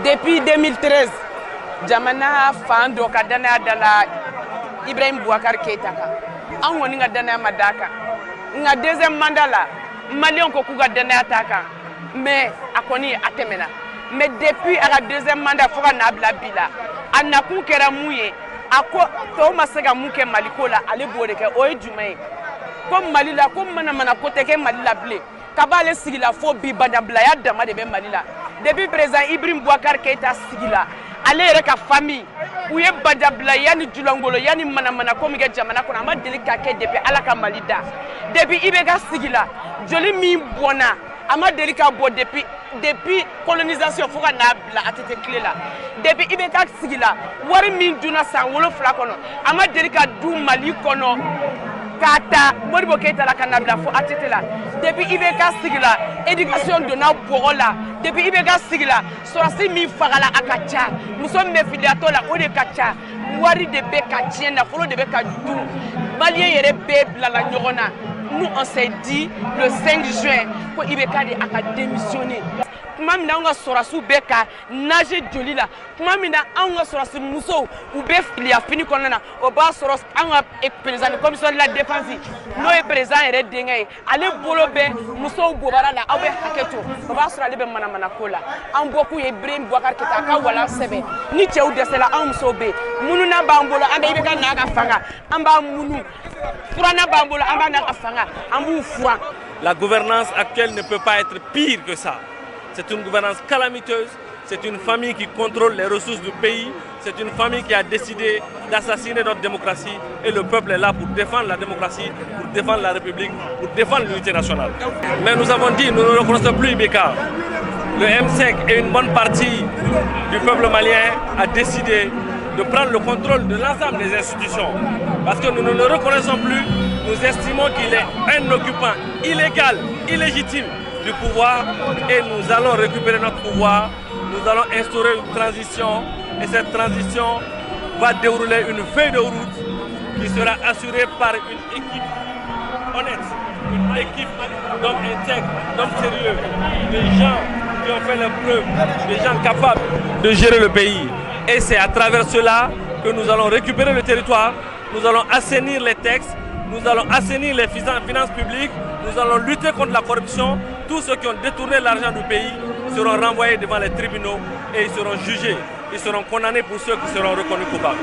Depuis 2013, jamana fan do ka danaya dala Ibrahim Boubacar Keïta kan. An kɔni ka danaya ma d'a kan. Nka deuxième mandat la, Maliens ko k'u ka danaya t'a kan. Mais a kɔni a tɛmɛna. Mais depuis a ka deuxième mandat fo ka n'a bila bi la, a nakun kɛra mun ye, a ko tɔw ma se ka mun kɛ Mali ko la, ale b'o de kɛ. O ye jumɛn ye? Ko Mali la, ko mana ko tɛ kɛ Mali la bilen. Kabale sigila fo bi badablaya dama de bɛ Mali la. Depuis président Ibrahim Boubacar Keïta sigila, ale yɛrɛ ka famille u ye badablaya ni julangolo yani mana ko min kɛ jamana kɔnɔ a ma deli ka kɛ depuis Ala ka Mali da. Depuis IBK sigila, joli min bɔnna a ma deli ka bɔ depuis colonisation fo ka n'a bila a tɛ tile la. Depuis IBK sigila, wari min duna san 7 kɔnɔ a ma deli ka du Mali kɔnɔ k'a ta Modibo Keïta la ka n'a bila fo ATT la. Depuis IBK sigila, éducation donna bɔgɔ la. Depuis IBK sigila, sɔrɔsi min fagala a ka ca, muso min bɛ filiatɔ la o de ka ca, wari de bɛ ka tiɲɛ, nafolo de bɛ ka dun, Malien yɛrɛ bɛɛ bilala ɲɔgɔn na. Nous on s'est dit le 5 juin ko IBK de a ka démissionner. Kuma min na an ka sɔrɔsiw bɛ ka nage joli la, kuma min na an ka sɔrɔsi musow u bɛ filiya fini kɔnɔna na, o b'a sɔrɔ an ka président de commission de la défense n'o ye président yɛrɛ denkɛ ye, ale bolo bɛ musow bobara la, aw bɛ hakɛ to, o b'a sɔrɔ ale bɛ manamana ko la. An bɔkun ye Ibrahim Boubacar Keïta a ka walan sɛbɛn, ni cɛw dɛsɛla anw musow bɛ yen, mununa b'an bolo an bɛ IBK n'a ka fanga, an b'a munu, furanna b'an bolo an b'a n'a ka fanga, an b'u furan. La gouvernance actuelle ne peut pas être pire que ça. C'est une gouvernance calamiteuse, c'est une famille qui contrôle les ressources du pays, c'est une famille qui a décidé d'assassiner notre démocratie et le peuple est là pour défendre la démocratie, pour défendre la République, pour défendre l'unité nationale. Mais nous avons dit, nous ne reconnaissons plus IBK. Le M5 et une bonne partie du peuple malien a décidé de prendre le contrôle de l'ensemble des institutions. Parce que nous ne le reconnaissons plus, nous estimons qu'il est un occupant illégal, illégitime du pouvoir et nous allons récupérer notre pouvoir, nous allons instaurer une transition et cette transition va dérouler une feuille de route qui sera assurée par une équipe honnête, une équipe d'hommes intègres, d'hommes sérieux, des gens qui ont fait leurs preuves, des gens capables de gérer le pays. Et c'est à travers cela que nous allons récupérer le territoire, nous allons assainir les textes, nous allons assainir les finances publiques, nous allons lutter contre la corruption. Tous ceux qui ont détourné l'argent du pays seront renvoyés devant les tribunaux et ils seront jugés. Ils seront condamnés pour ceux qui seront reconnus coupables.